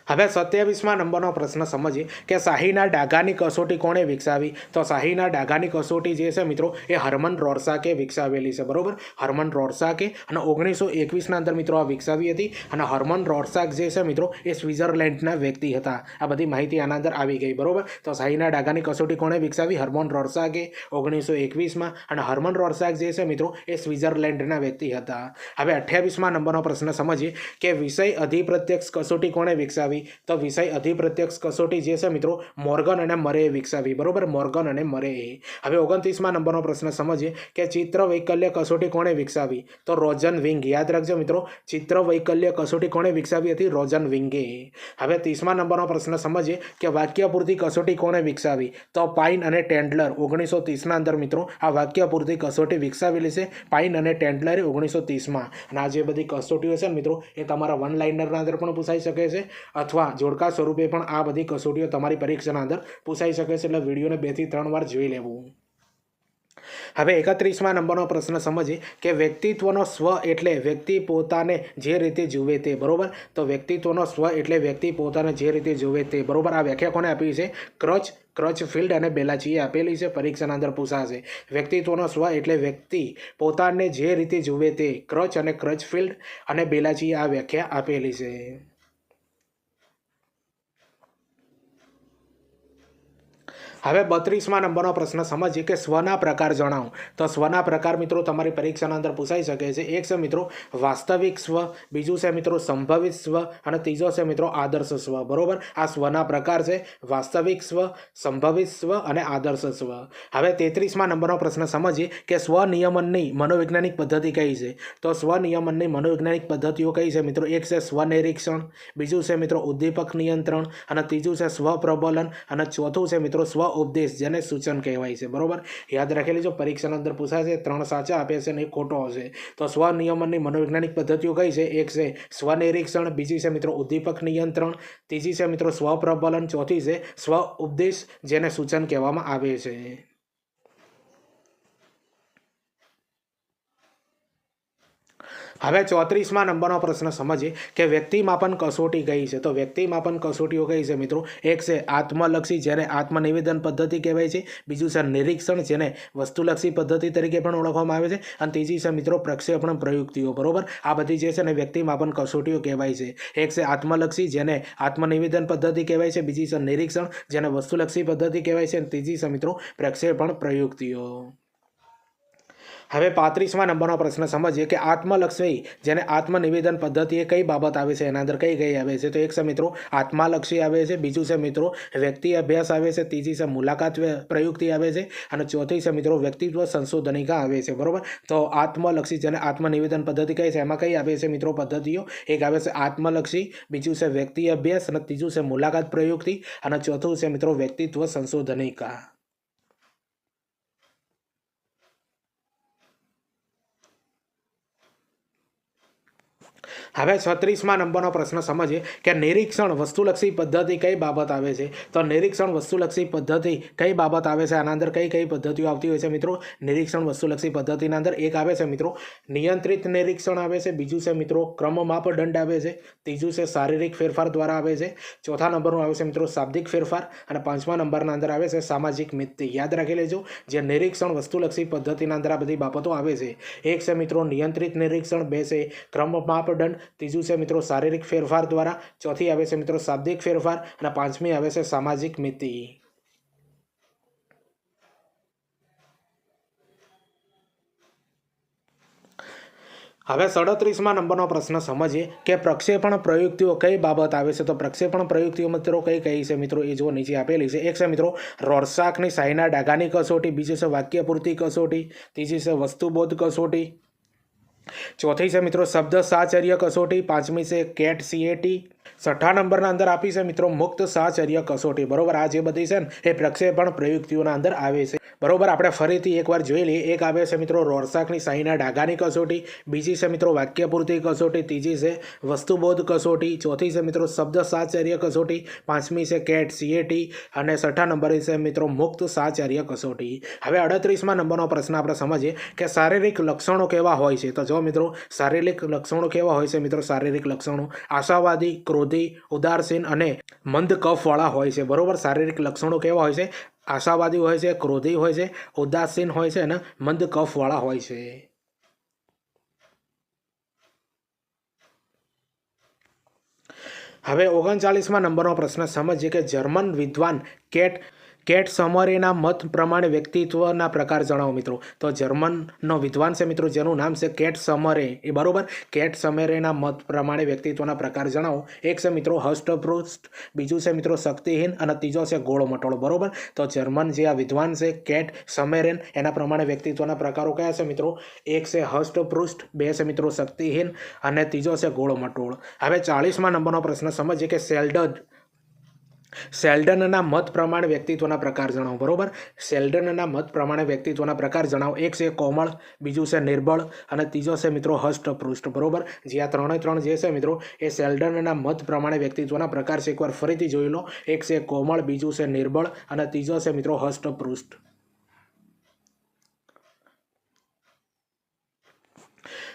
હવે 27મા નંબરનો પ્રશ્ન સમજીએ કે શાહીના ડાઘાની કસોટી કોણે વિકસાવી. તો શાહીના ડાઘાની કસોટી જે છે મિત્રો એ હર્મન રોર્સાકે વિકસાવેલી છે, બરોબર, હર્મન રોર્સાકે. અને 1921ના અંદર મિત્રો આ વિકસાવી હતી. અને હર્મન રોર્સાક જે છે મિત્રો એ સ્વિટ્ઝરલેન્ડના વ્યક્તિ હતા. આ બધી માહિતી આના અંદર આવી ગઈ, બરોબર. તો શાહીના ડાઘાની કસોટી કોણે વિકસાવી. હર્મન રોર્સાકે 1921માં. અને હર્મન રોર્સાક જે છે મિત્રો એ સ્વિટ્ઝરલેન્ડના વ્યક્તિ હતા. હવે 28મા નંબરનો પ્રશ્ન સમજીએ કે વિષય અધિપ્રત્યક્ષ કસોટી કોણે વિકસાવી. તો વિષય અધિપ્રત્યક્ષ કસોટી જે છે મિત્રો મોર્ગન અને મરેએ વિકસાવી, બરોબર, મોર્ગન અને મરેએ. હવે 29મા નંબરનો પ્રશ્ન સમજીએ કે ચિત્ર વૈકલ્ય કસોટી કોણે વિકસાવી. તો રોજન વિંગ. યાદ રાખજો મિત્રો, ચિત્ર વૈકલ્ય કસોટી કોણે વિકસાવી હતી. રોજન વિંગે. હવે 30મા નંબરનો પ્રશ્ન સમજીએ કે વાક્યપૂર્તિ કસોટી કોણે વિકસાવી. તો પાઇન અને ટેન્ડલર 1930ના અંદર મિત્રો આ વાક્યપૂર્તિ કસોટી વિકસાવેલી છે, પાઇન અને ટેન્ડલરે 1930માં. અને આ જે બધી કસોટીઓ છે મિત્રો એ તમારા વન લાઇનરના અંદર પણ પૂછાઈ શકે છે અથવા જોડકા સ્વરૂપે પણ આ બધી કસોટીઓ તમારી પરીક્ષાના અંદર પૂછાઈ શકે છે. એટલે વિડીયોને 2 થી 3 વાર જોઈ લેવું. હવે 31મા નંબરનો પ્રશ્ન સમજીએ કે વ્યક્તિત્વનો સ્વ એટલે વ્યક્તિ પોતાને જે રીતે જુએ તે, બરોબર. તો વ્યક્તિત્વનો સ્વ એટલે વ્યક્તિ પોતાને જે રીતે જુએ તે, બરોબર. આ વ્યાખ્યા કોને આપી છે. ક્રચફિલ્ડ અને બેલાચીએ આપેલી છે, પરીક્ષાના અંદર પૂછાશે. વ્યક્તિત્વનો સ્વ એટલે વ્યક્તિ પોતાને જે રીતે જુએ તે, ક્રચ અને ક્રચફિલ્ડ અને બેલાચીએ આ વ્યાખ્યા આપેલી છે. હવે 32મા નંબરનો પ્રશ્ન સમજીએ કે સ્વના પ્રકાર જણાવો. તો સ્વના પ્રકાર મિત્રો તમારી પરીક્ષાના અંદર પૂછાઈ શકે છે. એક છે મિત્રો વાસ્તવિક સ્વ, બીજું છે મિત્રો સંભવિત સ્વ અને ત્રીજો છે મિત્રો આદર્શ સ્વ, બરોબર. આ સ્વના પ્રકાર છે, વાસ્તવિક સ્વ, સંભવિત સ્વ અને આદર્શ સ્વ. હવે 33મા નંબરનો પ્રશ્ન સમજીએ કે સ્વનિયમનની મનોવૈજ્ઞાનિક પદ્ધતિ કઈ છે. તો સ્વનિયમનની મનોવૈજ્ઞાનિક પદ્ધતિઓ કઈ છે મિત્રો. એક છે સ્વનિરીક્ષણ, બીજું છે મિત્રો ઉદ્દીપક નિયંત્રણ અને ત્રીજું છે સ્વપ્રબલન અને ચોથું છે મિત્રો સ્વ ઉપદેશ, જેને સૂચન કહેવાય છે, બરોબર. યાદ રાખી લેજો, પરીક્ષાના અંદર પૂછાશે. 3 સાચા આપે છે અને 1 ખોટો હશે. તો સ્વનિયમનની મનોવૈજ્ઞાનિક પદ્ધતિઓ કઈ છે. એક છે સ્વનિરીક્ષણ, બીજી છે મિત્રો ઉદ્દીપક નિયંત્રણ, ત્રીજી છે મિત્રો સ્વપ્રબલન, ચોથી છે સ્વ ઉપદેશ, જેને સૂચન કહેવામાં આવે છે. હવે 34મા નંબરનો પ્રશ્ન સમજીએ કે વ્યક્તિ માપન કસોટી કઈ છે. તો વ્યક્તિ માપન કસોટીઓ કઈ છે મિત્રો. એક છે આત્મલક્ષી, જેને આત્મનિવેદન પદ્ધતિ કહેવાય છે, બીજું છે નિરીક્ષણ, જેને વસ્તુલક્ષી પદ્ધતિ તરીકે પણ ઓળખવામાં આવે છે, અને ત્રીજી છે મિત્રો પ્રક્ષેપણ પ્રયુક્તિઓ, બરોબર. આ બધી જે છે ને વ્યક્તિ માપન કસોટીઓ કહેવાય છે. એક છે આત્મલક્ષી, જેને આત્મનિવેદન પદ્ધતિ કહેવાય છે, બીજી છે નિરીક્ષણ, જેને વસ્તુલક્ષી પદ્ધતિ કહેવાય છે, અને ત્રીજી છે મિત્રો પ્રક્ષેપણ પ્રયુક્તિઓ. હવે 35મા નંબરનો પ્રશ્ન સમજીએ કે આત્મલક્ષી જેને આત્મનિવેદન પદ્ધતિ એ કઈ બાબત આવે છે, એના અંદર કઈ કઈ આવે છે? તો એક છે મિત્રો આત્માલક્ષી આવે છે, બીજું છે મિત્રો વ્યક્તિ અભ્યાસ આવે છે, ત્રીજી છે મુલાકાત પ્રયુક્તિ આવે છે અને ચોથી છે મિત્રો વ્યક્તિત્વ સંશોધનિકા આવે છે, બરોબર? તો આત્મલક્ષી જેને આત્મનિવેદન પદ્ધતિ કહે છે એમાં કઈ આવે છે મિત્રો પદ્ધતિઓ? એક આવે છે આત્મલક્ષી, બીજું છે વ્યક્તિ અભ્યાસ અને ત્રીજું છે મુલાકાત પ્રયુક્તિ અને ચોથું છે મિત્રો વ્યક્તિત્વ સંશોધનિકા. હવે 36મા નંબરનો પ્રશ્ન સમજીએ કે નિરીક્ષણ વસ્તુલક્ષી પદ્ધતિ કઈ બાબત આવે છે? તો નિરીક્ષણ વસ્તુલક્ષી પદ્ધતિ કઈ બાબત આવે છે? આના અંદર કઈ કઈ પદ્ધતિઓ આવતી હોય છે મિત્રો નિરીક્ષણ વસ્તુલક્ષી પદ્ધતિના અંદર? એક આવે છે મિત્રો નિયંત્રિત નિરીક્ષણ આવે છે, બીજું છે મિત્રો ક્રમ માપદંડ આવે છે, ત્રીજું છે શારીરિક ફેરફાર દ્વારા આવે છે, ચોથા નંબરનું આવે છે મિત્રો શાબ્દિક ફેરફાર અને 5મા નંબરના અંદર આવે છે સામાજિક મિતિ. યાદ રાખી લેજો જે નિરીક્ષણ વસ્તુલક્ષી પદ્ધતિના અંદર આ બધી બાબતો આવે છે. એક છે મિત્રો નિયંત્રિત નિરીક્ષણ, બે છે ક્રમ માપદંડ, ત્રીજું છે મિત્રો શારીરિક ફેરફાર દ્વારા, ચોથી આવે છે મિત્રો શાબ્દિક ફેરફાર અને પાંચમી આવે છે સામાજિક મિતિ. હવે 37મા નંબરનો પ્રશ્ન સમજીએ કે પ્રક્ષેપણ પ્રયુક્તિઓ કઈ બાબત આવે છે? તો પ્રક્ષેપણ પ્રયુક્તિઓ મિત્રો કઈ કઈ છે મિત્રો એ જો નીચે આપેલી છે. એક છે મિત્રો રોર્સાકની શાહીના ડાઘાની કસોટી, બીજી છે વાક્યપૂર્તિ કસોટી, ત્રીજી છે વસ્તુબોધ કસોટી, ચોથી છે મિત્રો શબ્દ સાહચર્ય કસોટી, પાંચમી છે કેટ સીએટી, છઠ્ઠા નંબરના અંદર આપી છે મિત્રો મુક્ત સાહચર્ય કસોટી, બરોબર? આ જે બધી છે ને એ પ્રક્ષેપણ પ્રયુક્તિઓના અંદર આવે છે, બરોબર? આપણે ફરીથી એકવાર જોઈ લઈએ. એક આવે છે મિત્રો રોર્સાકની શાહીના ડાઘાની કસોટી, બીજી છે મિત્રો વાક્યપૂર્તિ કસોટી, ત્રીજી છે વસ્તુબોધ કસોટી, ચોથી છે મિત્રો શબ્દ સાહચર્ય કસોટી, પાંચમી છે કેટ સીએટી અને છઠ્ઠા નંબરે છે મિત્રો મુક્ત સાહચર્ય કસોટી. હવે 38મા નંબરનો પ્રશ્ન આપણે સમજીએ કે શારીરિક લક્ષણો કેવા હોય છે? તો જો મિત્રો શારીરિક લક્ષણો કેવા હોય છે મિત્રો? શારીરિક લક્ષણો આશાવાદી, ક્રોધી, ઉદાસીન અને મંદ કફવાળા હોય છે, બરોબર? શારીરિક લક્ષણો કેવા હોય છે? આશાવાદી હોય છે, ક્રોધી હોય છે, ઉદાસીન હોય છે અને મંદ કફવાળા હોય છે. હવે 39મા નંબરનો પ્રશ્ન સમજીએ કે જર્મન વિદ્વાન કેટ સમરેના મત પ્રમાણે વ્યક્તિત્વના પ્રકાર જણાવો મિત્રો. તો જર્મનનો વિદ્વાન છે મિત્રો જેનું નામ છે કેટ સમરે, એ બરોબર? કેટ સમરેના મત પ્રમાણે વ્યક્તિત્વના પ્રકાર જણાવો. એક છે મિત્રો હષ્ટપૃષ્ટ, બીજું છે મિત્રો શક્તિહીન અને ત્રીજો છે ગોળો મટોળો, બરોબર? તો જર્મન જે આ વિદ્વાન છે કેટ સમરેન એના પ્રમાણે વ્યક્તિત્વના પ્રકારો કયા છે મિત્રો? એક છે હષ્ટપૃષ્ટ, બે છે મિત્રો શક્તિહીન અને ત્રીજો છે ગોળો મટોળ. હવે 40મા નંબરનો પ્રશ્ન સમજીએ કે સેલ્ડનના મત પ્રમાણે વ્યક્તિત્વના પ્રકાર જણાવો, બરોબર? સેલ્ડનના મત પ્રમાણે વ્યક્તિત્વના પ્રકાર જણાવો. એક છે કોમળ, બીજું છે નિર્બળ અને ત્રીજો છે મિત્રો હષ્ટપૃષ્ટ, બરોબર? જે આ ત્રણે ત્રણ જે છે મિત્રો એ સેલ્ડનના મત પ્રમાણે વ્યક્તિત્વના પ્રકાર છે. એકવાર ફરીથી જોઈ લો. એક છે કોમળ, બીજું છે નિર્બળ અને ત્રીજો છે મિત્રો હષ્ટપૃષ્ટ.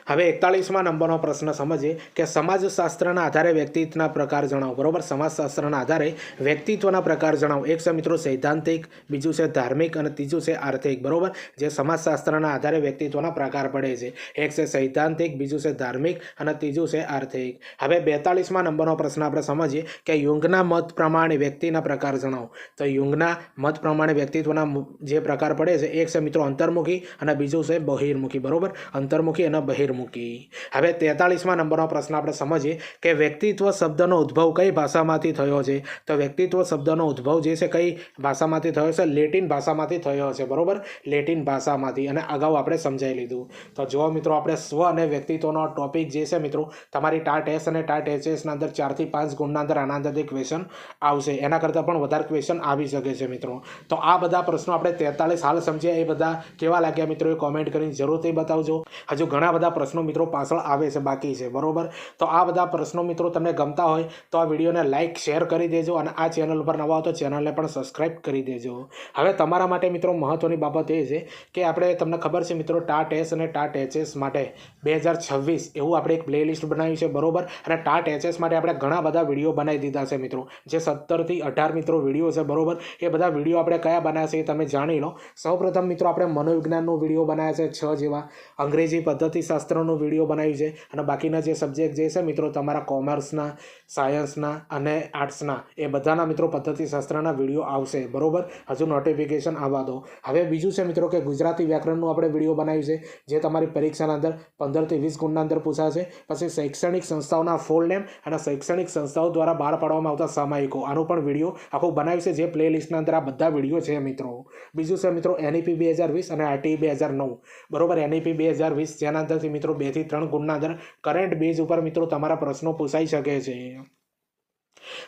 હવે 41મા નંબરનો પ્રશ્ન સમજીએ કે સમાજશાસ્ત્રના આધારે વ્યક્તિત્વના પ્રકાર જણાવો, બરોબર? સમાજશાસ્ત્રના આધારે વ્યક્તિત્વના પ્રકાર જણાવો. એક છે મિત્રો સૈદ્ધાંતિક, બીજું છે ધાર્મિક અને ત્રીજું છે આર્થિક, બરોબર? જે સમાજશાસ્ત્રના આધારે વ્યક્તિત્વના પ્રકાર પડે છે. એક છે સૈદ્ધાંતિક, બીજું છે ધાર્મિક અને ત્રીજું છે આર્થિક. હવે 42મા નંબરનો પ્રશ્ન આપણે સમજીએ કે યુંગના મત પ્રમાણે વ્યક્તિના પ્રકાર જણાવો. તો યુંગના મત પ્રમાણે વ્યક્તિત્વના જે પ્રકાર પડે છે એક છે મિત્રો અંતર્મુખી અને બીજું છે બહિર્મુખી, બરોબર? અંતર્મુખી અને બહિર્મુખી. હવે 43મા નંબરનો પ્રશ્ન આપણે સમજીએ કે વ્યક્તિત્વ શબ્દનો ઉદ્ભવ કઈ ભાષામાંથી થયો છે? તો વ્યક્તિત્વ શબ્દનો ઉદ્ભવ જે છે કઈ ભાષામાંથી થયો છે? લેટિન ભાષામાંથી થયો છે, બરોબર? લેટિન ભાષામાંથી, અને અગાઉ આપણે સમજાવી લીધું. તો જો મિત્રો આપણે સ્વ અને વ્યક્તિત્વનો ટોપિક જે છે મિત્રો તમારી ટાટ એસ અને ટાટ એચએસના અંદર 4 થી 5 ગુણના અંદર આના અંદરથી ક્વેશ્ચન આવશે. એના કરતાં પણ વધારે ક્વેશ્ચન આવી શકે છે મિત્રો. તો આ બધા પ્રશ્નો આપણે 43 હાલ સમજ્યા, એ બધા કેવા લાગ્યા મિત્રો એ કોમેન્ટ કરીને જરૂરથી બતાવજો. હજુ ઘણા બધા પ્રશ્નો મિત્રો પાછળ આવે છે, બાકી છે, બરોબર? તો આ બધા પ્રશ્નો મિત્રો તમને ગમતા હોય તો આ વિડીયોને લાઇક શેર કરી દેજો અને આ ચેનલ પર નવા હો તો ચેનલને પણ સબસ્ક્રાઇબ કરી દેજો. હવે તમારા માટે મિત્રો મહત્વની બાબત એ છે કે આપણે તમને ખબર છે મિત્રો ટાટ એસ અને ટાટ એચએસ માટે 2026 એવું આપણે એક પ્લેલિસ્ટ બનાવ્યું છે, બરોબર? અને ટાટ એચએસ માટે આપણે ઘણા બધા વિડીયો બનાવી દીધા છે મિત્રો, જે 17 થી 18 મિત્રો વિડીયો છે, બરોબર? એ બધા વિડીયો આપણે કયા બનાવ્યા છે એ તમે જાણી લો. સૌપ્રથમ મિત્રો આપણે મનોવિજ્ઞાનનો વિડીયો બનાવ્યા છે 6 જેવા, અંગ્રેજી પદ્ધતિશાસ્ત્ર શાસ્ત્રનું વિડીયો બનાવ્યું છે અને બાકીના જે સબ્જેક્ટ જે છે મિત્રો તમારા કોમર્સના, સાયન્સના અને આર્ટ્સના એ બધાના મિત્રો પદ્ધતિશાસ્ત્રના વિડીયો આવશે, બરોબર. હજુ નોટિફિકેશન આવવા દો. હવે બીજું છે મિત્રો કે ગુજરાતી વ્યાકરણનું આપણે વિડીયો બનાવ્યું છે, જે તમારી પરીક્ષાના અંદર 15 થી 20 ગુણના અંદર પૂછાશે. પછી શૈક્ષણિક સંસ્થાઓના ફૂલ નેમ અને શૈક્ષણિક સંસ્થાઓ દ્વારા બહાર પાડવામાં આવતા સામાયિકો, આનું પણ વિડીયો આખું બનાવ્યું છે, જે પ્લે લિસ્ટના અંદર આ બધા વિડીયો છે મિત્રો. બીજું છે મિત્રો NEP 2020 અને RTE 2009, બરોબર. NEP 2020 જેના અંદરથી મિત્રો 2 થી 3 ગુણના અંદર કરંટ બેઝ ઉપર મિત્રો તમારા પ્રશ્નો પૂછાઈ શકે છે.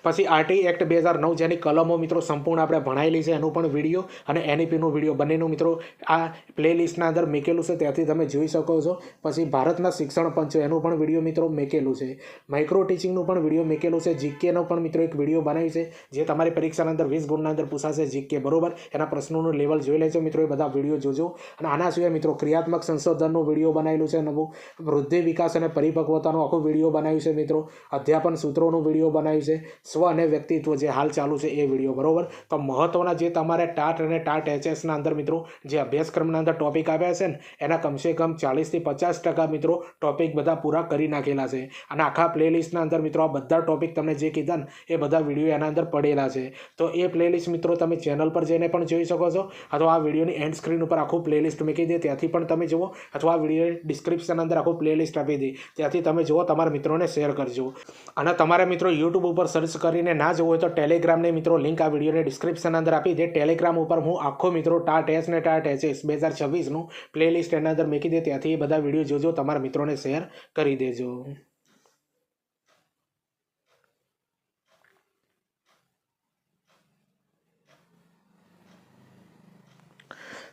પછી RTE એક્ટ 2009 જેની કલમો મિત્રો સંપૂર્ણ આપણે ભણાયેલી છે, એનું પણ વિડીયો અને NEPનું વિડીયો બંનેનું મિત્રો આ પ્લે લિસ્ટના અંદર મૂકેલું છે, ત્યાંથી તમે જોઈ શકો છો. પછી ભારતના શિક્ષણ પંચ એનું પણ વિડીયો મિત્રો મૂકેલું છે. માઇક્રો ટીચિંગનું પણ વિડીયો મૂકેલું છે. જીકેનો પણ મિત્રો એક વિડીયો બનાવ્યું છે, જે તમારી પરીક્ષાના અંદર 20 ગુણના અંદર પૂછાશે જીકે, બરોબર. એના પ્રશ્નોનું લેવલ જોઈ લેજો મિત્રો, એ બધા વિડીયો જોજો. અને આના સિવાય મિત્રો ક્રિયાત્મક સંશોધનનું વિડીયો બનાવેલું છે નવું, વૃદ્ધિ વિકાસ અને પરિપક્વતાનું આખું વિડીયો બનાવ્યું છે મિત્રો, અધ્યાપન સૂત્રોનું વિડીયો બનાવ્યું છે, સ્વ અને વ્યક્તિત્વ જે હાલ ચાલુ છે એ વિડીયો, બરોબર. તો મહત્વના જે તમારે ટાટ અને ટાટ HSના અંદર મિત્રો જે અભ્યાસક્રમના અંદર ટોપિક આવ્યા છે ને, એના કમસે કમ 40 થી 50% મિત્રો ટોપિક બધા પૂરા કરી નાખેલા છે. અને આખા પ્લેલિસ્ટના અંદર મિત્રો આ બધા ટોપિક તમને જે કીધા ને એ બધા વિડીયો એના અંદર પડેલા છે. તો એ પ્લેલિસ્ટ મિત્રો તમે ચેનલ પર જઈને પણ જોઈ શકો છો, અથવા આ વિડીયોની એન્ડ સ્ક્રીન ઉપર આખું પ્લેલિસ્ટ મૂકી દે, ત્યાંથી પણ તમે જુઓ, અથવા આ વિડીયોની ડિસ્ક્રિપ્શન અંદર આખું પ્લેલિસ્ટ આપી દે, ત્યાંથી તમે જુઓ, તમારા મિત્રોને શેર કરજો. અને તમારે મિત્રો યુટ્યુબ ઉપર સર્ચ કરીને ના જવું હોય તો ટેલિગ્રામની મિત્રો લિંક આ વિડીયોની ડિસ્ક્રિપ્શન અંદર આપી દે. ટેલિગ્રામ ઉપર હું આખો મિત્રો ટાટ એસ ને ટાટ HS 2026નું પ્લેલિસ્ટ એના અંદર મૂકી દે, ત્યાંથી એ બધા વિડીયો જોજો, તમારા મિત્રોને શેર કરી દેજો.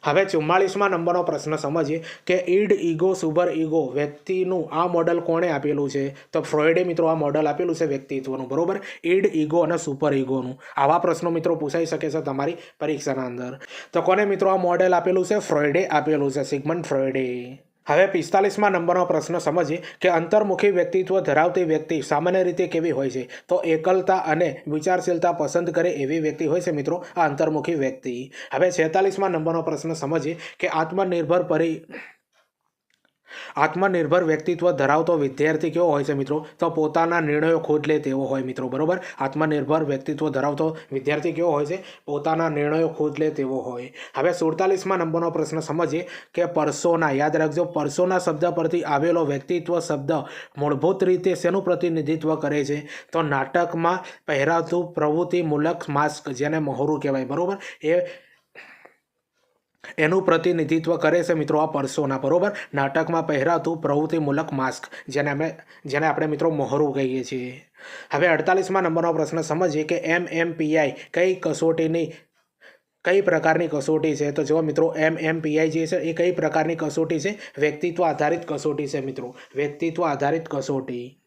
હવે 44મા નંબરનો પ્રશ્ન સમજીએ કે ઈડ, ઈગો, સુપર ઈગો વ્યક્તિનું આ મોડલ કોણે આપેલું છે? તો ફ્રોઇડે મિત્રો આ મોડલ આપેલું છે વ્યક્તિત્વનું, બરોબર. ઈડ, ઈગો અને સુપર ઈગોનું આવા પ્રશ્નો મિત્રો પૂછાઈ શકે છે તમારી પરીક્ષાના અંદર. તો કોને મિત્રો આ મોડેલ આપેલું છે? ફ્રોઇડે આપેલું છે, સિગમન્ડ ફ્રોઇડે. હવે 45મા નંબરનો પ્રશ્ન સમજીએ કે અંતર્મુખી વ્યક્તિત્વ ધરાવતી વ્યક્તિ સામાન્ય રીતે કેવી હોય છે? તો એકલતા અને વિચારશીલતા પસંદ કરે એવી વ્યક્તિ હોય છે મિત્રો આ અંતર્મુખી વ્યક્તિ. હવે 46મા નંબરનો પ્રશ્ન સમજીએ કે આત્મનિર્ભર વ્યક્તિત્વ ધરાવતો વિદ્યાર્થી કેવો હોય છે મિત્રો? તો પોતાના નિર્ણયો ખુદ લે તેવો હોય મિત્રો, બરોબર. આત્મનિર્ભર વ્યક્તિત્વ ધરાવતો વિદ્યાર્થી કેવો હોય છે? પોતાના નિર્ણયો ખુદ લે તેવો હોય. હવે 47મા નંબરનો પ્રશ્ન સમજીએ કે પર્સોના, યાદ રાખજો, પર્સોના શબ્દ પરથી આવેલો વ્યક્તિત્વ શબ્દ મૂળભૂત રીતે શેનું પ્રતિનિધિત્વ કરે છે? તો નાટકમાં પહેરાતું પ્રવૃત્તિમૂલક માસ્ક, જેને મહોરું કહેવાય, બરોબર, એનું પ્રતિનિધિત્વ કરે છે મિત્રો આ પર્સોના, બરોબર. નાટકમાં પહેરાતું પ્રવૃત્તિમૂલક માસ્ક, જેને આપણે મિત્રો મહોરું કહીએ છીએ. હવે 48મા નંબરનો પ્રશ્ન સમજીએ કે MMPI કઈ પ્રકારની કસોટી છે? તો જો મિત્રો MMPI જે છે એ કઈ પ્રકારની કસોટી છે? વ્યક્તિત્વ આધારિત કસોટી છે મિત્રો, વ્યક્તિત્વ આધારિત કસોટી.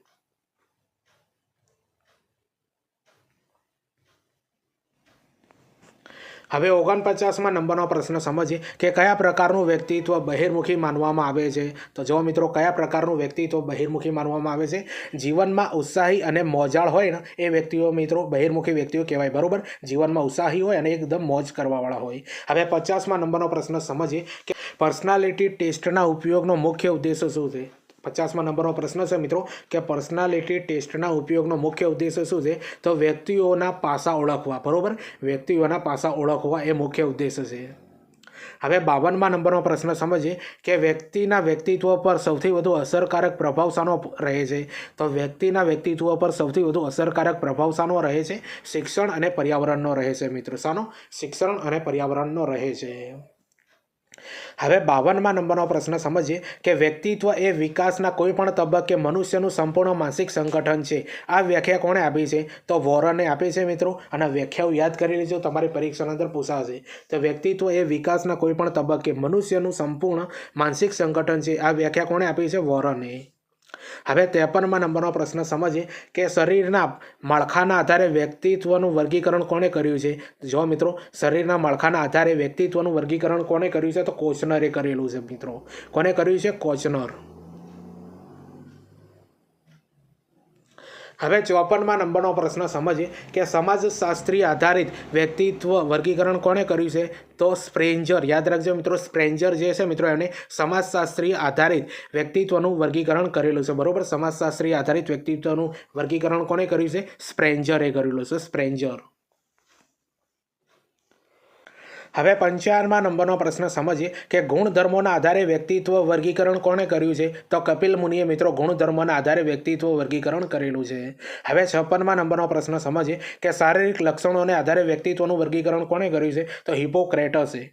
હવે 49મા નંબરનો પ્રશ્ન સમજીએ કે કયા પ્રકારનું વ્યક્તિત્વ બહિર્મુખી માનવામાં આવે છે? તો જો મિત્રો કયા પ્રકારનું વ્યક્તિત્વ બહિર્મુખી માનવામાં આવે છે? જીવનમાં ઉત્સાહી અને મોજાળ હોય ને એ વ્યક્તિઓ મિત્રો બહિર્મુખી વ્યક્તિઓ કહેવાય, બરોબર. જીવનમાં ઉત્સાહી હોય અને એકદમ મોજ કરવાવાળા હોય. હવે 50મા નંબરનો પ્રશ્ન સમજીએ કે પર્સનાલિટી ટેસ્ટના ઉપયોગનો મુખ્ય ઉદ્દેશ શું છે? 50મા નંબરનો પ્રશ્ન છે મિત્રો કે પર્સનાલિટી ટેસ્ટના ઉપયોગનો મુખ્ય ઉદ્દેશ શું છે? તો વ્યક્તિઓના પાસા ઓળખવા, બરોબર. વ્યક્તિઓના પાસા ઓળખવા એ મુખ્ય ઉદ્દેશ છે. હવે 52મા નંબરનો પ્રશ્ન સમજીએ કે વ્યક્તિના વ્યક્તિત્વ પર સૌથી વધુ અસરકારક પ્રભાવ શાનો રહે છે? તો વ્યક્તિના વ્યક્તિત્વ પર સૌથી વધુ અસરકારક પ્રભાવ શાનો રહે છે? શિક્ષણ અને પર્યાવરણનો રહે છે મિત્રો. શાનો? શિક્ષણ અને પર્યાવરણનો રહે છે. હવે 52મા નંબરનો પ્રશ્ન સમજીએ કે વ્યક્તિત્વ એ વિકાસના કોઈ પણ તબક્કે મનુષ્યનું સંપૂર્ણ માનસિક સંગઠન છે. આ વ્યાખ્યા કોણે આપી છે? તો વોરને આપી છે મિત્રો. અને વ્યાખ્યાઓ યાદ કરી લેજો, તમારી પરીક્ષાની અંદર પૂછાશે. તો વ્યક્તિત્વ એ વિકાસના કોઈ પણ તબક્કે મનુષ્યનું સંપૂર્ણ માનસિક સંગઠન છે. આ વ્યાખ્યા કોણે આપી છે? વોરને. હવે 53મા નંબરનો પ્રશ્ન સમજીએ કે શરીરના માળખાના આધારે વ્યક્તિત્વનું વર્ગીકરણ કોણે કર્યું છે? જો મિત્રો શરીરના માળખાના આધારે વ્યક્તિત્વનું વર્ગીકરણ કોણે કર્યું છે? તો કોચનરે કરેલું છે મિત્રો. કોને કર્યું છે? કોચનર. હવે 54માં નંબરનો પ્રશ્ન સમજીએ કે સમાજશાસ્ત્રી આધારિત વ્યક્તિત્વ વર્ગીકરણ કોણે કર્યું છે? તો સ્પ્રેન્જર. યાદ રાખજો મિત્રો, સ્પ્રેન્જર જે છે મિત્રો એમને સમાજશાસ્ત્રી આધારિત વ્યક્તિત્વનું વર્ગીકરણ કરેલું છે. બરોબર, સમાજશાસ્ત્રી આધારિત વ્યક્તિત્વનું વર્ગીકરણ કોણે કર્યું છે? સ્પ્રેન્જરે કરેલું છે, સ્પ્રેન્જર. હવે 55માં નંબરનો પ્રશ્ન સમજીએ કે ગુણધર્મોના આધારે વ્યક્તિત્વ વર્ગીકરણ કોણે કર્યું છે? તો કપિલ મુનિએ મિત્રો ગુણધર્મોના આધારે વ્યક્તિત્વ વર્ગીકરણ કરેલું છે. હવે 56માં નંબરનો પ્રશ્ન સમજીએ કે શારીરિક લક્ષણોને આધારે વ્યક્તિત્વનું વર્ગીકરણ કોણે કર્યું છે? તો હિપોક્રેટસે.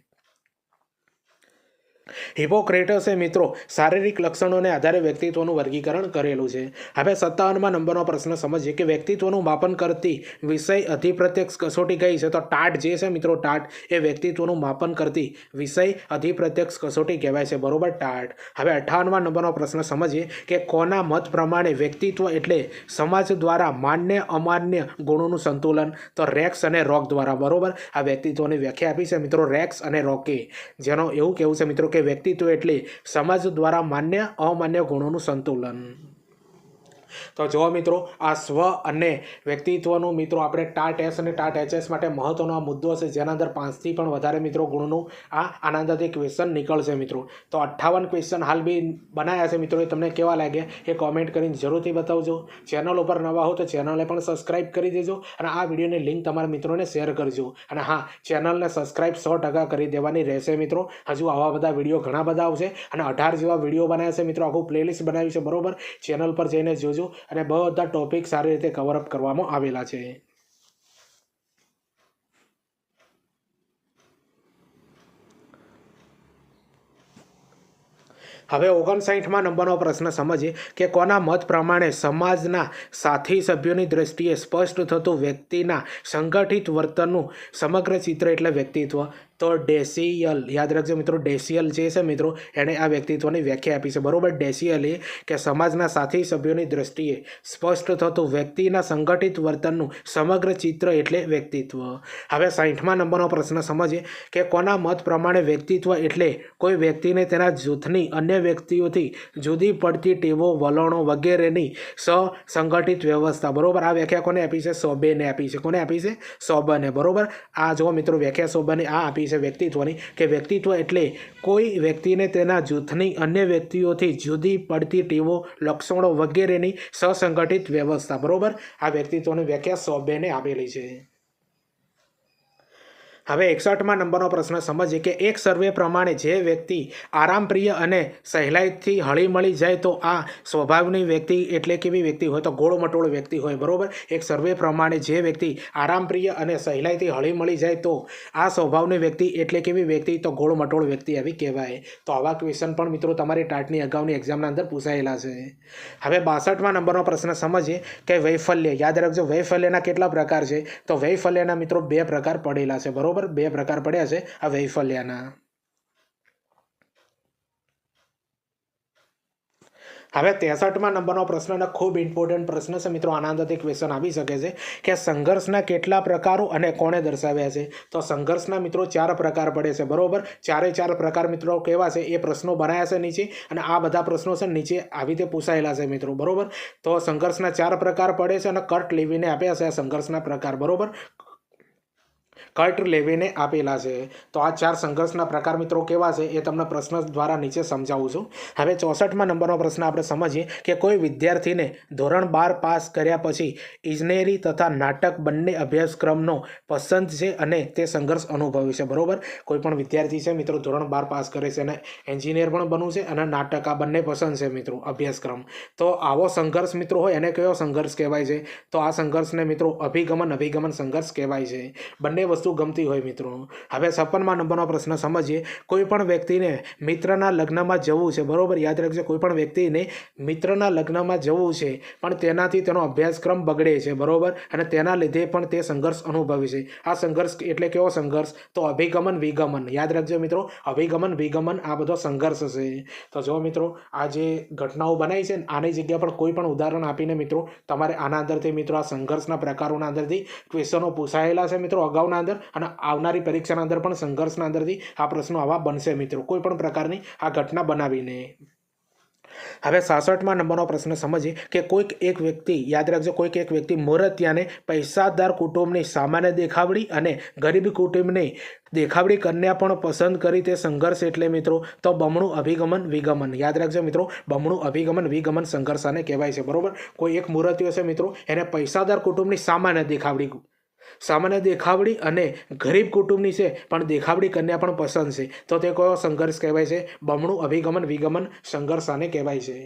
હિપોક્રેટસે મિત્રો શારીરિક લક્ષણોને આધારે વ્યક્તિત્વનું વર્ગીકરણ કરેલું છે. હવે 57માં નંબરનો પ્રશ્ન સમજીએ કે વ્યક્તિત્વનું માપન કરતી વિષય અધિપ્રત્યક્ષ કસોટી કઈ છે? તો ટાટ જે છે મિત્રો, ટાટ એ વ્યક્તિત્વનું માપન કરતી વિષય અધિપ્રત્યક્ષ કસોટી કહેવાય છે. બરોબર, ટાટ. હવે 58માં નંબરનો પ્રશ્ન સમજીએ કે કોના મત પ્રમાણે વ્યક્તિત્વ એટલે સમાજ દ્વારા માન્ય અમાન્ય ગુણોનું સંતુલન? તો રેક્સ અને રોક દ્વારા. બરોબર, આ વ્યક્તિત્વની વ્યાખ્યા આપી છે મિત્રો રેક્સ અને રોકે, જેનો એવું કહેવું છે મિત્રો કે વ્યક્તિત્વ એટલે સમાજ દ્વારા માન્ય અમાન્ય ગુણોનું સંતુલન. તો જો મિત્રો આ સ્વ અને વ્યક્તિત્વનું મિત્રો આપણે ટાટ એસ અને ટાટ એચએસ માટે મહત્વનો આ મુદ્દો છે, જેના અંદર 5થી પણ વધારે મિત્રો ગુણનું આના અંદરથી ક્વેશ્ચન નીકળશે મિત્રો. તો 58 ક્વેશ્ચન હાલ બી બનાવ્યા છે મિત્રો, એ તમને કેવા લાગ્યા એ કોમેન્ટ કરીને જરૂરથી બતાવજો. ચેનલ ઉપર નવા હો તો ચેનલને પણ સબસ્ક્રાઈબ કરી દેજો અને આ વિડીયોની લિંક તમારા મિત્રોને શેર કરજો. અને હા, ચેનલને સબસ્ક્રાઈબ 100% કરી દેવાની રહેશે મિત્રો. હજુ આવા બધા વિડીયો ઘણા બધા આવશે અને 18 જેવા વિડીયો બનાવ્યા છે મિત્રો, આખું પ્લેલિસ્ટ બનાવ્યું છે. બરોબર, ચેનલ પર જઈને જોજો અને બધા ટોપિક સારી રીતે કવરઅપ કરવામાં આવેલા છે. હવે 59માં નંબરનો પ્રશ્ન સમજીએ કે કોના મત પ્રમાણે સમાજના સાથી સભ્યોની દ્રષ્ટિએ સ્પષ્ટ થતું વ્યક્તિના સંગઠિત વર્તનનું સમગ્ર ચિત્ર એટલે વ્યક્તિત્વ? તો ડેસિયલ. યાદ રાખજો મિત્રો, ડેસિયલ જે છે મિત્રો એણે આ વ્યક્તિત્વની વ્યાખ્યા આપી છે. બરોબર, ડેસિયલે કે સમાજના સાથી સભ્યોની દ્રષ્ટિએ સ્પષ્ટ થતું વ્યક્તિના સંગઠિત વર્તનનું સમગ્ર ચિત્ર એટલે વ્યક્તિત્વ. હવે 60માં નંબરનો પ્રશ્ન સમજીએ કે કોના મત પ્રમાણે વ્યક્તિત્વ એટલે કોઈ વ્યક્તિને તેના જૂથની અન્ય વ્યક્તિઓથી જુદી પડતી ટેવો, વલણો વગેરેની સંગઠિત વ્યવસ્થા. બરોબર, આ વ્યાખ્યા કોને આપી છે? સોબેને આપી છે. કોને આપી છે? સોબને. બરોબર, આ જો મિત્રો વ્યાખ્યા સોબને આ આપી છે વ્યક્તિત્વની, કે વ્યક્તિત્વ એટલે કોઈ વ્યક્તિને તેના જૂથની અન્ય વ્યક્તિઓથી જુદી પડતી ટેવો, લક્ષણો વગેરેની સસંગઠિત વ્યવસ્થા. બરોબર, આ વ્યક્તિત્વની વ્યાખ્યા સોબેને આપેલી છે. હવે 61માં નંબરનો પ્રશ્ન સમજીએ કે એક સર્વે પ્રમાણે જે વ્યક્તિ આરામપ્રિય અને સહેલાઈથી હળીમળી જાય તો આ સ્વભાવની વ્યક્તિ એટલે કેવી વ્યક્તિ હોય? તો ગોળમટોળ વ્યક્તિ હોય. બરોબર, એક સર્વે પ્રમાણે જે વ્યક્તિ આરામપ્રિય અને સહેલાઈથી હળીમળી જાય તો આ સ્વભાવની વ્યક્તિ એટલે કેવી વ્યક્તિ? તો ગોળમટોળ વ્યક્તિ આવી કહેવાય. તો આવા ક્વેશ્ચન પણ મિત્રો તમારી ટાટની અગાઉની એક્ઝામના અંદર પૂછાયેલા છે. હવે 62માં નંબરનો પ્રશ્ન સમજીએ કે વૈફલ્ય. યાદ રાખજો, વૈફલ્યના કેટલા પ્રકાર છે? તો વૈફલ્યના મિત્રો 2 પ્રકાર પડેલા છે. બરોબર, 2 પ્રકાર પડ્યા છે આ વૈફલ્યના. હવે 63માં નંબરનો પ્રશ્ન ખૂબ ઇમ્પોર્ટન્ટ પ્રશ્ન છે મિત્રો, આના અંદરથી ક્વેશ્ચન આવી શકે છે કે સંઘર્ષના કેટલા પ્રકારો અને કોણે દર્શાવ્યા છે? તો સંઘર્ષના મિત્રો 4 પ્રકાર પડે છે. બરોબર, 4 પ્રકાર મિત્રો કેવા છે એ પ્રશ્નો બનાવ્યા છે નીચે, અને આ બધા પ્રશ્નો છે નીચે આવી રીતે પૂછાયેલા છે મિત્રો. બરોબર, તો સંઘર્ષના 4 પ્રકાર પડે છે અને કર્ટ લેવીને આપ્યા છે આ સંઘર્ષના પ્રકાર. બરોબર, કર્ટ લેવીને આપેલા છે. તો આ 4 સંઘર્ષના પ્રકાર મિત્રો કેવા છે એ તમને પ્રશ્ન દ્વારા નીચે સમજાવું છું. હવે 64માં નંબરનો પ્રશ્ન આપણે સમજીએ કે કોઈ વિદ્યાર્થીને ધોરણ 12 પાસ કર્યા પછી ઇજનેરી તથા નાટક બંને અભ્યાસક્રમનો પસંદ છે અને તે સંઘર્ષ અનુભવે છે. બરોબર, કોઈ પણ વિદ્યાર્થી છે મિત્રો ધોરણ 12 પાસ કરે છે અને એન્જિનિયર પણ બનવું છે અને નાટક, આ બંને પસંદ છે મિત્રો અભ્યાસક્રમ. તો આવો સંઘર્ષ મિત્રો હોય એને કયો સંઘર્ષ કહેવાય છે? તો આ સંઘર્ષને મિત્રો અભિગમન સંઘર્ષ કહેવાય છે. બંને વસ્તુ ગમતી હોય મિત્રો. હવે 56માં નંબરનો પ્રશ્ન સમજીએ કોઈ પણ વ્યક્તિને મિત્રના લગ્નમાં જવું છે. બરોબર, યાદ રાખજો, કોઈ પણ વ્યક્તિને મિત્રના લગ્નમાં જવું છે પણ તેનાથી તેનો અભ્યાસક્રમ બગડે છે. બરોબર, અને તેના લીધે પણ તે સંઘર્ષ અનુભવે છે. આ સંઘર્ષ એટલે કેવો સંઘર્ષ? તો અભિગમન વિગમન. યાદ રાખજો મિત્રો, અભિગમન વિગમન આ બધો સંઘર્ષ છે. તો જો મિત્રો આ જે ઘટનાઓ બનાવી છે આની જગ્યા પર કોઈ પણ ઉદાહરણ આપીને મિત્રો તમારે આના અંદરથી મિત્રો આ સંઘર્ષના પ્રકારોના અંદરથી ક્વેશ્ચનો પૂછાયેલા છે મિત્રો અગાઉના અંદર, અને આવનારી પરીક્ષાના અંદર પણ સંઘર્ષના અંદરથી આ પ્રશ્નો આવા બનશે મિત્રો, કોઈ પણ પ્રકારની આ ઘટના બનાવીને. હવે 66માં નંબરનો પ્રશ્ન સમજીએ કે કોઈક એક વ્યક્તિ, યાદ રાખજો, કોઈક એક વ્યક્તિ મૂર્તિયાને પૈસાદાર કુટુંબની સામાન્ય દેખાવડી અને ગરીબ કુટુંબની દેખાવડી કન્યા પણ પસંદ કરી તે સંઘર્ષ એટલે મિત્રો તો બમણું અભિગમન વિગમન. યાદ રાખજો મિત્રો, બમણું અભિગમન વિગમન સંઘર્ષ આને કહેવાય છે. બરોબર, કોઈ એક મૂર્તિઓ છે મિત્રો, એને પૈસાદાર કુટુંબની સામાન્ય દેખાવડી અને ગરીબ કુટુંબની છે પણ દેખાવડી કન્યા પણ પસંદ છે, તો તે કયો સંઘર્ષ કહેવાય છે? બમણું અભિગમન વિગમન સંઘર્ષ આને કહેવાય છે.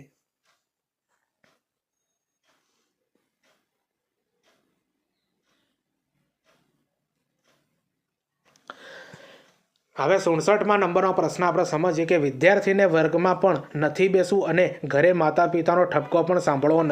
હવે 67માં નંબરનો પ્રશ્ન આપણે સમજીએ કે વિદ્યાર્થીને વર્ગમાં પણ નથી બેસવું અને ઘરે માતા પિતાનો ઠપકો પણ સાંભળવો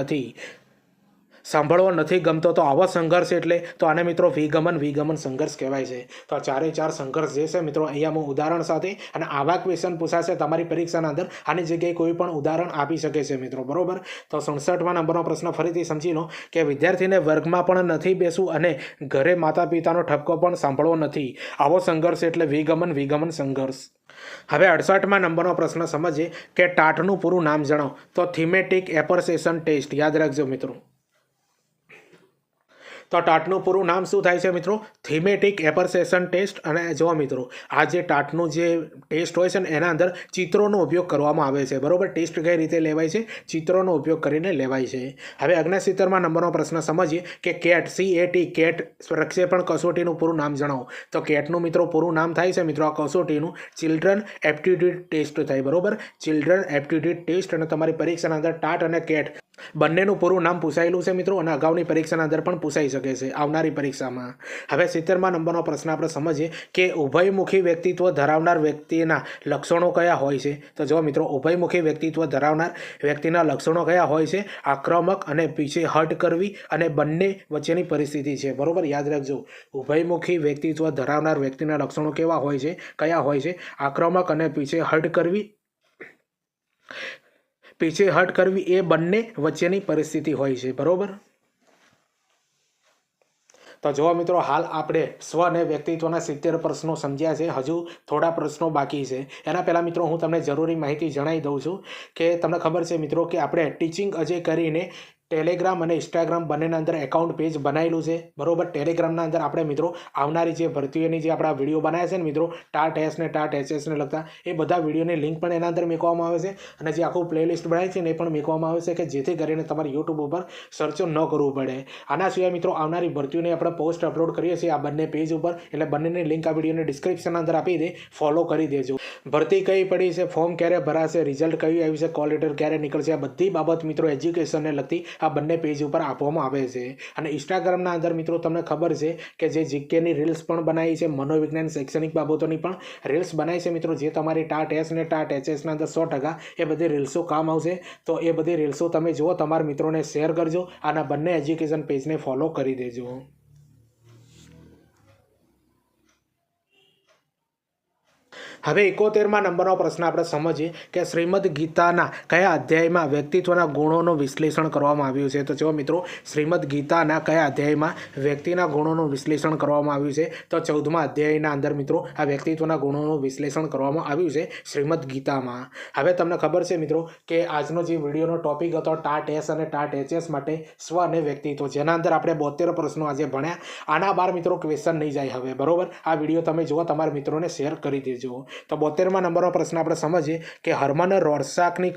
નથી ગમતો, તો આવો સંઘર્ષ એટલે તો આને મિત્રો વિગમન સંઘર્ષ કહેવાય છે. તો આ ચારે ચાર સંઘર્ષ જે છે મિત્રો, અહીંયા હું ઉદાહરણ સાથે અને આવા ક્વેશ્ચન પૂછાશે તમારી પરીક્ષાના અંદર, આની જગ્યાએ કોઈ પણ ઉદાહરણ આપી શકે છે મિત્રો. બરોબર, તો 67માં નંબરનો પ્રશ્ન ફરીથી સમજી લો કે વિદ્યાર્થીને વર્ગમાં પણ નથી બેસવું અને ઘરે માતા પિતાનો ઠપકો પણ સાંભળવો નથી, આવો સંઘર્ષ એટલે વિગમન સંઘર્ષ. હવે 68માં નંબરનો પ્રશ્ન સમજીએ કે ટાટનું પૂરું નામ જણાવો, તો થીમેટિક એપર્સેશન ટેસ્ટ. યાદ રાખજો મિત્રો, તો ટાટનું પૂરું નામ શું થાય છે મિત્રો? Thematic apperception test. અને જો મિત્રો, આ જે ટાટનું જે ટેસ્ટ હોય છે ને એના અંદર ચિત્રોનો ઉપયોગ કરવામાં આવે છે. બરોબર, ટેસ્ટ કઈ રીતે લેવાય છે? ચિત્રોનો ઉપયોગ કરીને લેવાય છે. હવે 69માં નંબરનો પ્રશ્ન સમજીએ કે કેટ CAT કેટ પ્રક્ષેપણ કસોટીનું પૂરું નામ જણાવો, તો કેટનું મિત્રો પૂરું નામ થાય છે મિત્રો આ કસોટીનું ચિલ્ડ્રન એપ્ટિટ્યૂડ ટેસ્ટ થાય. બરોબર, ચિલ્ડ્રન એપ્ટિટ્યૂડ ટેસ્ટ. અને તમારી પરીક્ષાના અંદર ટાટ અને કેટ બંનેનું પૂરું નામ પૂછાયેલું છે મિત્રો, અને અગાઉની પરીક્ષાના અંદર પણ પૂછાઈ શકે છે આવનારી પરીક્ષામાં. હવે 70માં નંબરનો પ્રશ્ન આપણે સમજીએ કે ઉભયમુખી વ્યક્તિત્વ ધરાવનાર વ્યક્તિના લક્ષણો કયા હોય છે, તો જો મિત્રો, ઉભયમુખી વ્યક્તિત્વ ધરાવનાર વ્યક્તિના લક્ષણો કયા હોય છે? આક્રમક અને પીછેહટ કરવી અને બંને વચ્ચેની પરિસ્થિતિ છે. બરોબર, યાદ રાખજો, ઉભયમુખી વ્યક્તિત્વ ધરાવનાર વ્યક્તિના લક્ષણો કેવા હોય છે, કયા હોય છે? આક્રમક અને પીછેહટ કરવી એ બંને વચ્ચેની પરિસ્થિતિ હોય છે. બરોબર, તો જો મિત્રો, હાલ આપણે સ્વ અને વ્યક્તિત્વના 70 પ્રશ્નો સમજ્યા છે. હજુ થોડા પ્રશ્નો બાકી છે. એના પહેલાં મિત્રો હું તમને જરૂરી માહિતી જણાવી દઉં છું કે તમને ખબર છે મિત્રો કે આપણે ટીચિંગ અજય કરીને ટેલિગ્રામ અને ઇન્સ્ટાગ્રામ બંનેના અંદર એકાઉન્ટ પેજ બનાવેલું છે. બરોબર, ટેલિગ્રામના અંદર આપણે મિત્રો આવનારી જે ભરતીઓની જે આપણા વિડીયો બનાવ્યા છે ને મિત્રો, ટાટ એસ ને ટાટ HSને લગતા, એ બધા વિડીયોની લિંક પણ એના અંદર મૂકવામાં આવે છે. અને જે આખું પ્લેલિસ્ટ બનાવી છે ને એ પણ મૂકવામાં આવે છે કે જેથી કરીને તમારે યુટ્યુબ ઉપર સર્ચ ન કરવું પડે. આના સિવાય મિત્રો આવનારી ભરતીઓની આપણે પોસ્ટ અપલોડ કરીએ છીએ આ બંને પેજ ઉપર, એટલે બંનેની લિંક આ વિડીયોની ડિસ્ક્રિપ્શન અંદર આપી દે, ફોલો કરી દેજો. ભરતી કઈ પડી છે, ફોર્મ ક્યારે ભરાશે, રિઝલ્ટ કયું આવ્યું છે, કોલ લેટર ક્યારે નીકળશે, આ બધી બાબત મિત્રો એજ્યુકેશનને લગતી આ બંને પેજ ઉપર આપવામાં આવે છે. અને ઇન્સ્ટાગ્રામના અંદર મિત્રો તમને ખબર છે કે જે જીકેની રીલ્સ પણ બનાવી છે, મનોવિજ્ઞાન શૈક્ષણિક બાબતોની પણ રીલ્સ બનાવી છે મિત્રો, જે તમારી ટાટ એસ ને ટાટ HSના અંદર 100% એ બધી રીલ્સો કામ આવશે. તો એ બધી રીલ્સો તમે જુઓ, તમારા મિત્રોને શેર કરજો, આના બંને એજ્યુકેશન પેજને ફોલો કરી દેજો. હવે 71માં નંબરનો પ્રશ્ન આપણે સમજીએ કે શ્રીમદ ગીતાના કયા અધ્યાયમાં વ્યક્તિત્વના ગુણોનું વિશ્લેષણ કરવામાં આવ્યું છે, તો જો મિત્રો, શ્રીમદ ગીતાના કયા અધ્યાયમાં વ્યક્તિના ગુણોનું વિશ્લેષણ કરવામાં આવ્યું છે, તો 14મા અધ્યાયના અંદર મિત્રો આ વ્યક્તિત્વના ગુણોનું વિશ્લેષણ કરવામાં આવ્યું છે શ્રીમદ ગીતામાં. હવે તમને ખબર છે મિત્રો કે આજનો જે વિડીયોનો ટોપિક હતો ટાટ એસ અને ટાટ HS માટે સ્વ અને વ્યક્તિત્વ, જેના અંદર આપણે 72 પ્રશ્નો આજે ભણ્યા. આના બાર મિત્રો ક્વેશ્ચન નહીં જાય હવે. બરોબર, આ વિડીયો તમે જુઓ, તમારા મિત્રોને શેર કરી દેજો. તો 72માં નંબરનો પ્રશ્ન આપણે સમજીએ કે હર્મન રોર્સાકની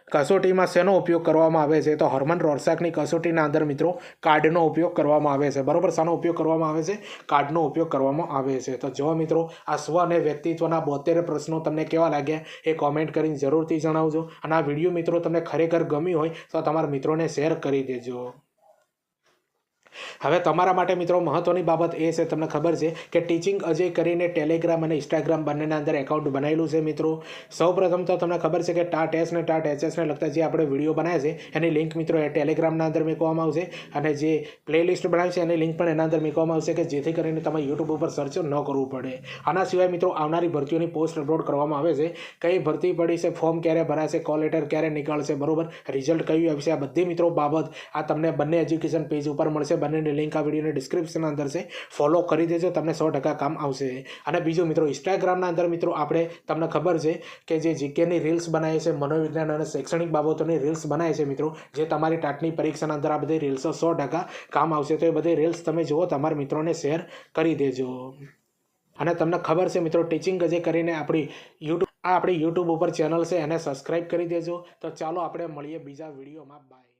કસોટીમાં શેનો ઉપયોગ કરવામાં આવે છે, તો હર્મન રોર્સાકની કસોટીના અંદર મિત્રો કાર્ડનો ઉપયોગ કરવામાં આવે છે. બરોબર, શાનો ઉપયોગ કરવામાં આવે છે? કાર્ડનો ઉપયોગ કરવામાં આવે છે. તો જો મિત્રો, આ સ્વ અને વ્યક્તિત્વના 72 પ્રશ્નો તમને કેવા લાગ્યા એ કોમેન્ટ કરીને જરૂરથી જણાવજો. અને આ વિડીયો મિત્રો તમને ખરેખર ગમ્યું હોય તો તમારા મિત્રોને શેર કરી દેજો. હવે તમારા માટે મિત્રો મહત્વની બાબત એ છે, તમને ખબર છે કે ટીચિંગ અજય કરીને ટેલિગ્રામ અને ઇન્સ્ટાગ્રામ બંનેના અંદર એકાઉન્ટ બનાવેલું છે મિત્રો. સૌપ્રથમ તો તમને ખબર છે કે ટાટ એસ ને ટાટ HSને લગતા જે આપણે વિડીયો બનાવ્યા છે એની લિંક મિત્રો એ ટેલિગ્રામના અંદર મૂકવામાં આવશે, અને જે પ્લેલિસ્ટ બનાવી છે એની લિંક પણ એના અંદર મૂકવામાં આવશે કે જેથી કરીને તમે યુટ્યુબ ઉપર સર્ચ ન કરવું પડે. આના સિવાય મિત્રો આવનારી ભરતીઓની પોસ્ટ અપલોડ કરવામાં આવે છે, કઈ ભરતી પડી છે, ફોર્મ ક્યારે ભરાશે, કોલ લેટર ક્યારે નીકળશે, બરોબર, રિઝલ્ટ કયું આવશે, આ બધી મિત્રો બાબત આ તમને બંને એજ્યુકેશન પેજ ઉપર મળશે. બંનેની લિંક આ વિડીયોની ડિસ્ક્રિપ્શનના અંદર છે, ફોલો કરી દેજો, તમને 100% કામ આવશે. અને બીજું મિત્રો, ઇન્સ્ટાગ્રામના અંદર મિત્રો આપણે તમને ખબર છે કે જે જીકેની રીલ્સ બનાવે છે, મનોવિજ્ઞાન અને શૈક્ષણિક બાબતોની રીલ્સ બનાવે છે મિત્રો, જે તમારી ટાટની પરીક્ષાના અંદર આ બધી રીલ્સો 100% કામ આવશે. તો એ બધી રીલ્સ તમે જુઓ, તમારા મિત્રોને શેર કરી દેજો. અને તમને ખબર છે મિત્રો, ટીચિંગ ગજે કરીને આપણી યુટ્યુબ ઉપર ચેનલ છે, એને સબસ્ક્રાઈબ કરી દેજો. તો ચાલો આપણે મળીએ બીજા વિડીયોમાં. બાય.